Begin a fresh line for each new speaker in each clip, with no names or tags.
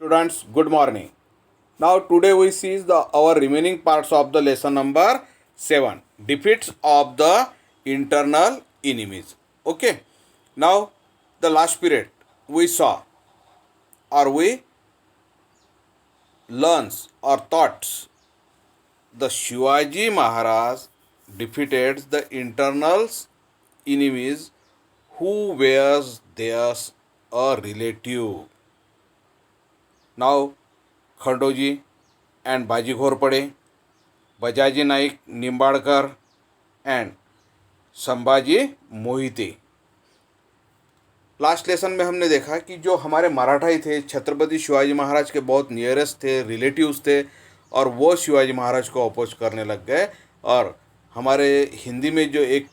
Students, good morning. Now today we see our remaining parts of the lesson number 7, defeats of the internal enemies. Okay. Now the last period we saw or we learns or thoughts the Shivaji Maharaj defeated the internal enemies who were theirs a relative. Now Khandoji and Baji Ghorpade, Bajaji Naik Nimbadkar and Sambhaji Mohite. Last lesson में हमने देखा कि जो हमारे मराठाई थे छत्रपति शिवाजी महाराज के बहुत nearest थे, रिलेटिव्स थे, और वो शिवाजी महाराज को अपोज करने लग गए। और हमारे हिंदी में जो एक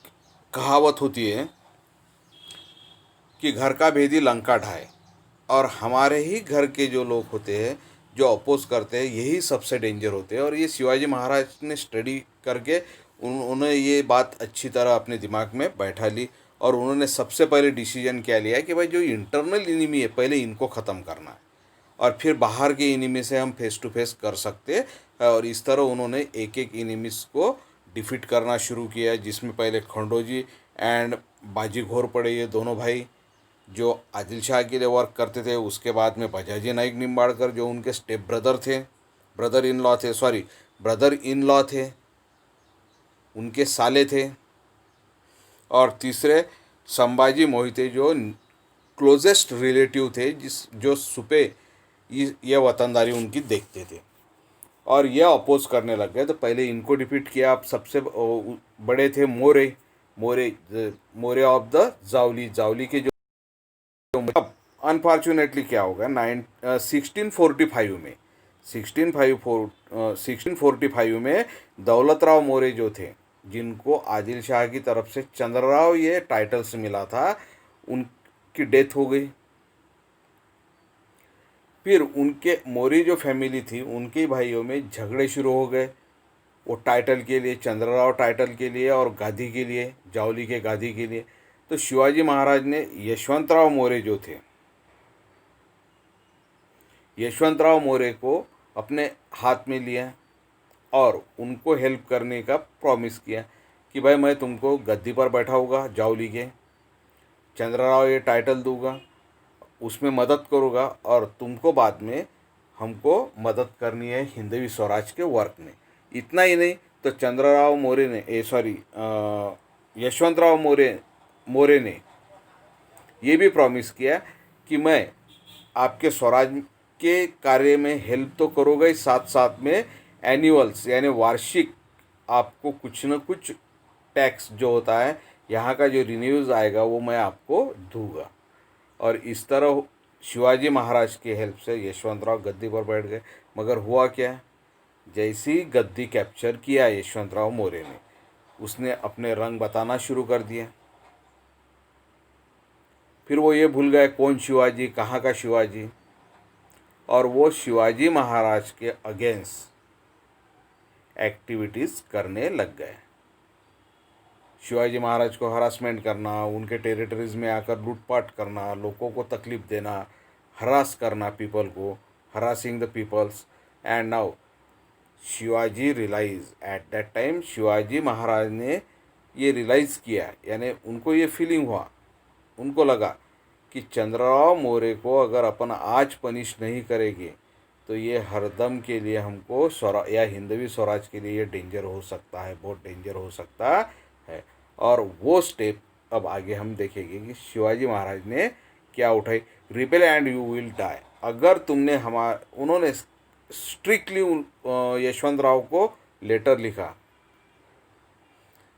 कहावत होती है कि घर का भेदी लंका ढाए, और हमारे ही घर के जो लोग होते हैं जो अपोज करते हैं यही सबसे डेंजर होते हैं। और ये शिवाजी महाराज ने स्टडी करके उन्होंने ये बात अच्छी तरह अपने दिमाग में बैठा ली, और उन्होंने सबसे पहले डिसीजन क्या लिया कि भाई जो इंटरनल इनिमी है पहले इनको ख़त्म करना है, और फिर बाहर के इनिमी से हम फेस टू फेस कर सकते हैं। और इस तरह उन्होंने एक एक इनिमीज़ को डिफीट करना शुरू किया, जिसमें पहले खंडोजी एंड बाजी घोरपड़े ये दोनों भाई जो आदिल शाह के लिए वर्क करते थे। उसके बाद में बजाजी नाइक निम्बाड़कर जो उनके स्टेप ब्रदर थे, ब्रदर इन लॉ थे, उनके साले थे। और तीसरे संभाजी मोहिते जो क्लोजेस्ट रिलेटिव थे, जो सुपे ये वतनदारी उनकी देखते थे, और ये अपोज करने लग गए। तो पहले इनको डिफीट किया। अब सबसे बड़े थे मोरे ऑफ द जावली के जो। अब अनफॉर्चुनेटली क्या होगा 1645 में दौलतराव मोरे जो थे, जिनको आदिल शाह की तरफ से चंद्रराव ये टाइटल्स मिला था, उनकी डेथ हो गई। फिर उनके मोरी जो फैमिली थी उनके भाइयों में झगड़े शुरू हो गए, वो टाइटल के लिए, चंद्रराव टाइटल के लिए और गादी के लिए, जावली के गादी के लिए। तो शिवाजी महाराज ने यशवंतराव मोरे को अपने हाथ में लिया और उनको हेल्प करने का प्रॉमिस किया कि भाई मैं तुमको गद्दी पर बैठाऊंगा जावली के, चंद्रराव ये टाइटल दूंगा, उसमें मदद करूँगा, और तुमको बाद में हमको मदद करनी है हिंदवी स्वराज के वर्क में। इतना ही नहीं तो यशवंतराव मोरे ने ये भी प्रॉमिस किया कि मैं आपके स्वराज के कार्य में हेल्प तो करूँगा ही, साथ साथ में एनुअल्स यानी वार्षिक आपको कुछ न कुछ टैक्स जो होता है यहाँ का जो रिन्यूज आएगा वो मैं आपको दूंगा। और इस तरह शिवाजी महाराज की हेल्प से यशवंतराव गद्दी पर बैठ गए। मगर हुआ क्या, जैसे ही गद्दी कैप्चर किया यशवंतराव मोरे ने, उसने अपने रंग बताना शुरू कर दिया। फिर वो ये भूल गए कौन शिवाजी, कहाँ का शिवाजी, और वो शिवाजी महाराज के अगेंस्ट एक्टिविटीज़ करने लग गए। शिवाजी महाराज को हरासमेंट करना, उनके टेरिटरीज में आकर लूटपाट करना, लोगों को तकलीफ देना, हरास करना पीपल को, harassing the peoples. And now Shivaji realise at that time, Shivaji Maharaj ने ये रियलाइज़ किया, यानी उनको ये फीलिंग हुआ, उनको लगा कि चंद्रराव मोरे को अगर अपन आज पनिश नहीं करेंगे तो ये हरदम के लिए हमको या हिंदवी स्वराज के लिए ये डेंजर हो सकता है, बहुत डेंजर हो सकता है। और वो स्टेप अब आगे हम देखेंगे कि शिवाजी महाराज ने क्या उठाई। Rebel and you will die. अगर तुमने उन्होंने स्ट्रिक्टली यशवंतराव को लेटर लिखा,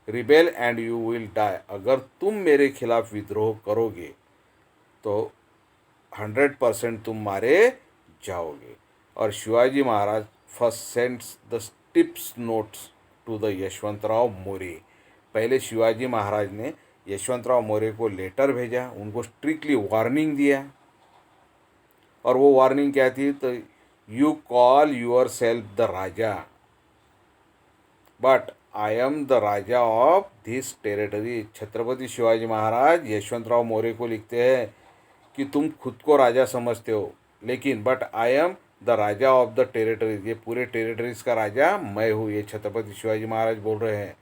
rebel and you will die, अगर तुम मेरे खिलाफ विद्रोह करोगे तो 100% तुम मारे जाओगे। और Shivaji Maharaj first sends the tips notes to the Yashwantrao More. पहले शिवाजी महाराज ने यशवंतराव मोरे को लेटर भेजा, उनको स्ट्रिक्टली वार्निंग दिया। और वो वार्निंग क्या थी, तो you call yourself the raja, but I am the raja of this territory. Chhatrapati Shivaji Maharaj Yashwantrao More को लिखते हैं कि तुम खुद को राजा समझते हो, लेकिन but I am the raja of the territories, ये पूरे टेरिटरीज का राजा मैं हूँ, ये छत्रपति शिवाजी महाराज बोल रहे हैं।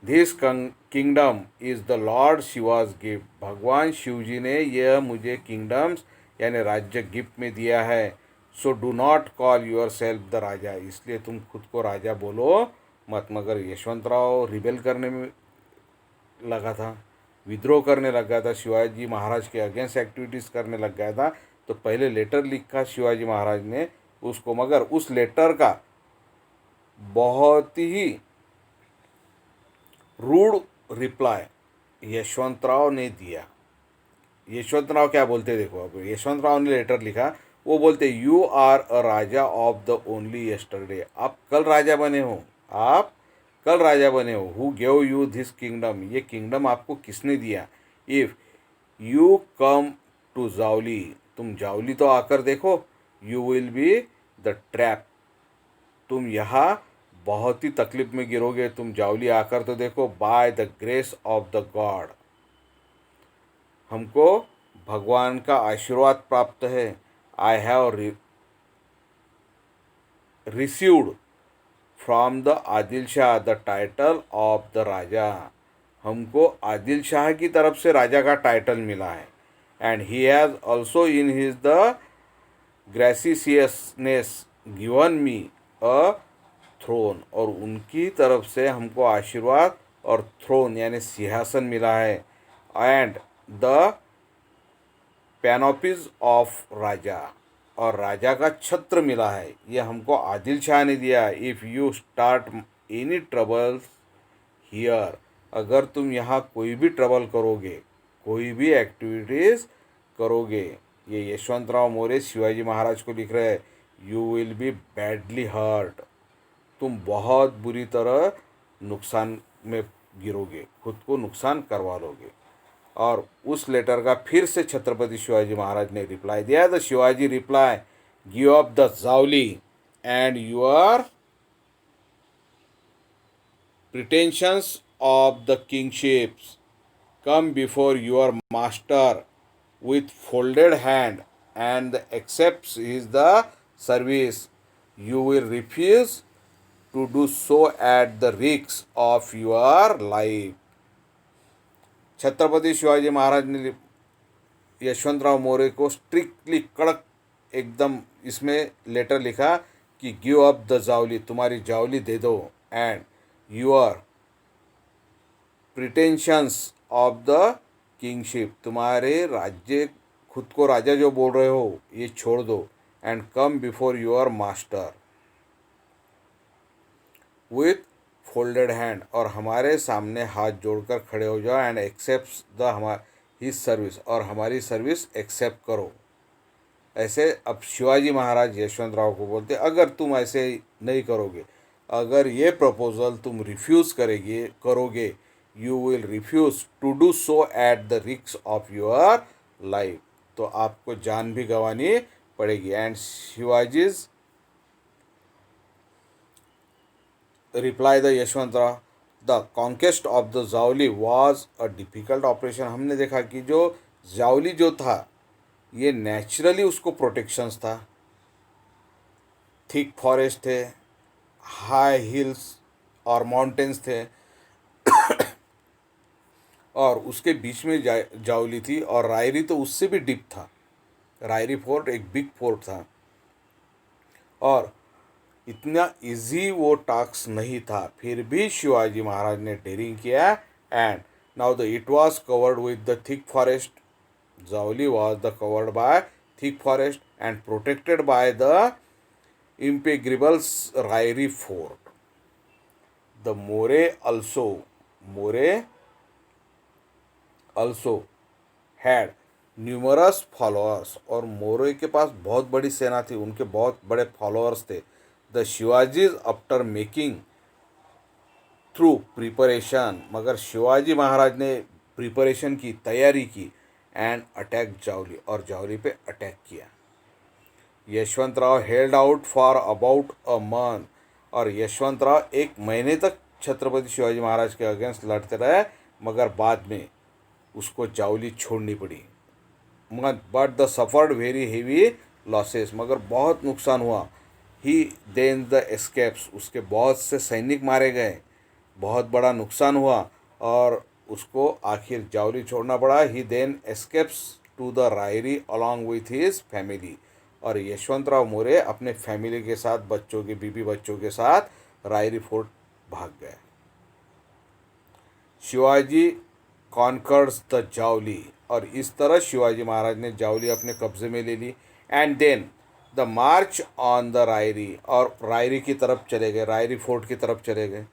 This kingdom is the lord Shiva's gift, भगवान शिव जी ने यह मुझे किंगडम्स यानी राज्य गिफ्ट में दिया है। So do not call yourself the raja, इसलिए तुम खुद को राजा बोलो मत। मगर यशवंतराव रिबेल करने में लगा था, विद्रोह करने लग गया था, शिवाजी महाराज के अगेंस्ट एक्टिविटीज़ करने लग गया था। तो पहले लेटर लिखा शिवाजी महाराज ने उसको, मगर उस लेटर का बहुत ही रूड रिप्लाई यशवंतराव ने दिया। यशवंतराव क्या बोलते देखो, अब यशवंतराव ने लेटर लिखा, वो बोलते you are a raja of the only yesterday, आप कल राजा बने हो, आप कल राजा बने हो। Who gave you this kingdom, ये किंगडम आपको किसने दिया। If you come to Javli, तुम जावली तो आकर देखो, you will be the trap, तुम यहाँ बहुत ही तकलीफ में गिरोगे, तुम जावली आकर तो देखो। By the grace of the god, हमको भगवान का आशीर्वाद प्राप्त है। I have received from the Adil Shah the title of the raja, हमको आदिल शाह की तरफ से राजा का टाइटल मिला है। And he has also in his the graciousness given me a throne, और उनकी तरफ से हमको आशीर्वाद और थ्रोन यानी सिंहासन मिला है। एंड द पैनोपीज ऑफ राजा, और राजा का छत्र मिला है, ये हमको आदिल शाह ने दिया। If you start any troubles here, अगर तुम यहाँ कोई भी ट्रबल करोगे, कोई भी एक्टिविटीज़ करोगे, ये यशवंतराव मोरे शिवाजी महाराज को लिख रहे हैं, you will be badly hurt, तुम बहुत बुरी तरह नुकसान में गिरोगे, खुद को नुकसान करवा लोगे। और उस लेटर का फिर से छत्रपति शिवाजी महाराज ने रिप्लाई दिया। The Shivaji reply, give up the Javli and your pretensions of the kingships, come before your master with folded hand and accepts his the service. You will refuse to do so at the risk of your life. Chhatrapati Shivaji Maharaj ने यशवंतराव मौर्य को strictly कड़क एकदम इसमें letter लिखा कि give up the Jawali, तुम्हारी जावली दे दो, and your pretensions of the kingship, तुम्हारे राज्य खुद को राजा जो बोल रहे हो ये छोड़ दो, and come before your master with folded hand, और हमारे सामने हाथ जोड़कर खड़े हो जाओ, and accept the his service, और हमारी सर्विस एक्सेप्ट करो। ऐसे अब शिवाजी महाराज यशवंतराव को बोलते, अगर तुम ऐसे नहीं करोगे, अगर ये प्रपोजल तुम रिफ्यूज़ करोगे, you will refuse to do so at the risk of your life, तो आपको जान भी गंवानी पड़ेगी। And Shivaji's reply the Yashwantrao, the conquest of the Javli was a difficult operation. हमने देखा कि जो जावली जो था ये नेचुरली उसको प्रोटेक्शंस था, थिक फॉरेस्ट थे, हाई हिल्स और माउंटेन्स थे, और उसके बीच में जावली थी, और रायरी तो उससे भी डीप था। रायरी फोर्ट एक बिग फोर्ट था, और इतना इजी वो टास्क नहीं था, फिर भी शिवाजी महाराज ने डेयरिंग किया। And now the it was covered with the thick forest, Javli was the covered by thick forest and protected by the impregnable Rairi fort. The More also had numerous followers, और मोरे के पास बहुत बड़ी सेना थी, उनके बहुत बड़े फॉलोअर्स थे। The Shivaji's after making through preparation, मगर शिवाजी महाराज ने प्रिपरेशन की, तैयारी की, एंड अटैक जावली, और जावली पे अटैक किया। Yashwantrao held out for about a month, और यशवंतराव एक महीने तक छत्रपति शिवाजी महाराज के अगेंस्ट लड़ते रहे, मगर बाद में उसको जावली छोड़नी पड़ी। But the suffered very heavy losses, मगर बहुत नुकसान हुआ। ही देन द एस्केप्स, उसके बहुत से सैनिक मारे गए, बहुत बड़ा नुकसान हुआ और उसको आखिर जावली छोड़ना पड़ा। He then escapes to the Rairi along with his family, और यशवंतराव मौर्य अपने फैमिली के साथ, बच्चों के, बीबी बच्चों के साथ रायरी फोर्ट भाग गए। शिवाजी कॉन्कर्स द जावली, और इस तरह शिवाजी महाराज ने जावली अपने कब्जे में ले ली। And then the march on the Rairi, और रायरी की तरफ चले गए, रायरी फोर्ट की तरफ चले गए।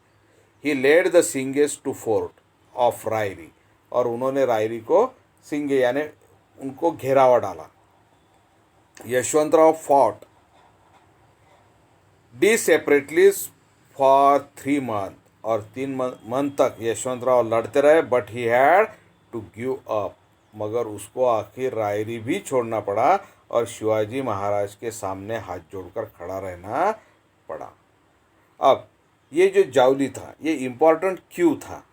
ही लेड द सिंगेस टू फोर्ट ऑफ रायरी, और उन्होंने रायरी को सिंगे यानी उनको घेरावा डाला। Yashwantrao fought the separately for 3 month, और 3 मंथ तक यशवंतराव लड़ते रहे। But he had to give up, मगर उसको आखिर रायरी भी छोड़ना पड़ा और शिवाजी महाराज के सामने हाथ जोड़कर खड़ा रहना पड़ा। अब ये जो जावली था ये इम्पोर्टेंट क्यों था?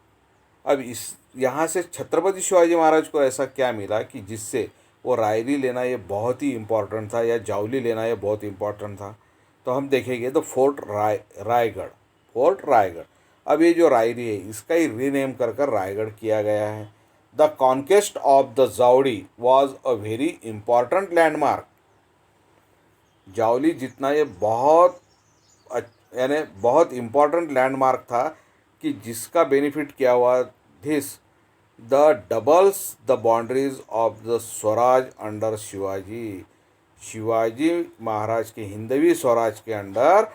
अब इस यहाँ से छत्रपति शिवाजी महाराज को ऐसा क्या मिला कि जिससे वो रायरी लेना ये बहुत ही इम्पोर्टेंट था, या जावली लेना ये बहुत इम्पोर्टेंट था? तो हम देखेंगे तो रायगढ़, फोर्ट रायगढ़। अब ये जो रायरी है इसका ही रीनेम कर कर रायगढ़ किया गया है। The conquest of the Javli was a very important landmark. Javli जितना ये बहुत यानी बहुत इम्पॉर्टेंट लैंडमार्क था कि जिसका बेनिफिट क्या हुआ, this the doubles the boundaries of the swaraj under Shivaji. Shivaji Maharaj के हिंदवी स्वराज के अंडर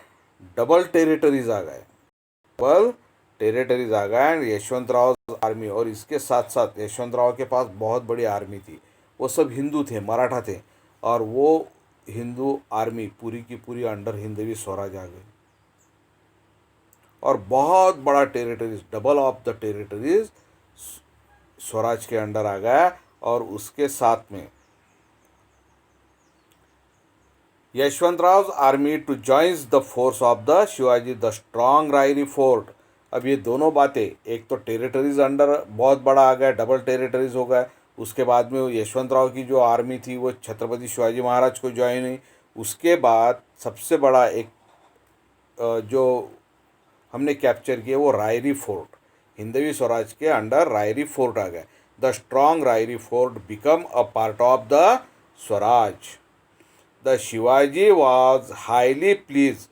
डबल टेरिटरीज आ गए, डबल टेरिटरीज आ गए। एंड यशवंतराव आर्मी, और इसके साथ साथ यशवंतराव के पास बहुत बड़ी आर्मी थी, वो सब हिंदू थे, मराठा थे, और वो हिंदू आर्मी पूरी की पूरी अंडर हिंदवी स्वराज आ गई और बहुत बड़ा territories, double of the territories Swaraj के अंडर आ गया। और उसके साथ में Yashwantrao army to joins the force of the Shivaji the strong Rairi fort. अब ये दोनों बातें, एक तो टेरिटरीज अंडर बहुत बड़ा आ गया, डबल टेरिटरीज हो गया, उसके बाद में यशवंतराव की जो आर्मी थी वो छत्रपति शिवाजी महाराज को ज्वाइन हुई। उसके बाद सबसे बड़ा एक जो हमने कैप्चर किया वो रायरी फोर्ट, हिंदवी स्वराज के अंडर रायरी फोर्ट आ गया। The strong Rairi fort become a part of the Swaraj. The Shivaji was highly please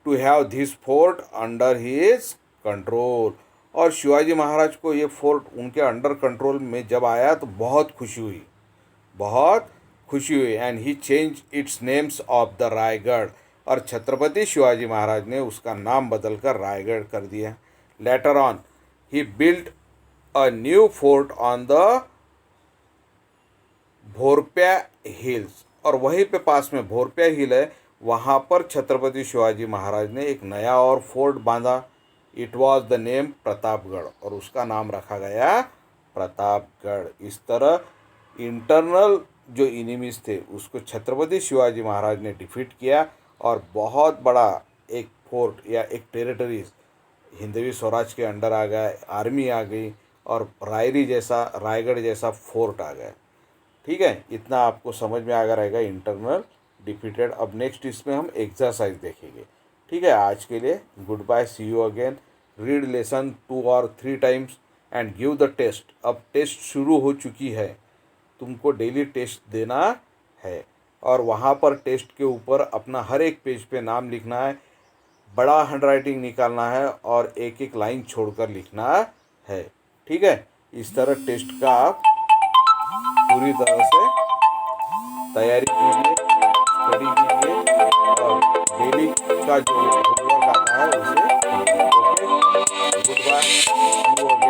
to have this fort under his control, और शिवाजी महाराज को ये फोर्ट उनके अंडर कंट्रोल में जब आया तो बहुत खुशी हुई, बहुत खुशी हुई। And he change it's names of the Raigarh, और छत्रपति शिवाजी महाराज ने उसका नाम बदलकर रायगढ़ कर दिया। Later on he built a new fort on the Bhorpya hills, और वहीं पे पास में भोरप्या हिल है, वहाँ पर छत्रपति शिवाजी महाराज ने एक नया और फोर्ट बांधा। It was the name Pratapgarh, और उसका नाम रखा गया प्रतापगढ़। इस तरह इंटरनल जो इनिमीज थे उसको छत्रपति शिवाजी महाराज ने डिफीट किया, और बहुत बड़ा एक फोर्ट या एक टेरिटरीज हिंदवी स्वराज के अंडर आ गया, आर्मी आ गई, और रायरी जैसा, रायगढ़ जैसा फोर्ट आ गया। ठीक है, इतना आपको समझ में आ गया रहेगा इंटरनल डिफीटेड। अब नेक्स्ट इसमें हम एक्सरसाइज देखेंगे। ठीक है, आज के लिए good bye, see you again. Read lesson 2 और 3 times and give the test. अब टेस्ट शुरू हो चुकी है, तुमको डेली टेस्ट देना है, और वहाँ पर टेस्ट के ऊपर अपना हर एक पेज पे नाम लिखना है, बड़ा हैंडराइटिंग निकालना है और एक एक लाइन छोड़कर लिखना है। ठीक है, इस तरह टेस्ट का आप पूरी तरह से तैयारी कीजिए, स्टडी कीजिए, और डेली का जो होमवर्क आता है उसे कीजिए। Okay, good bye, see you again.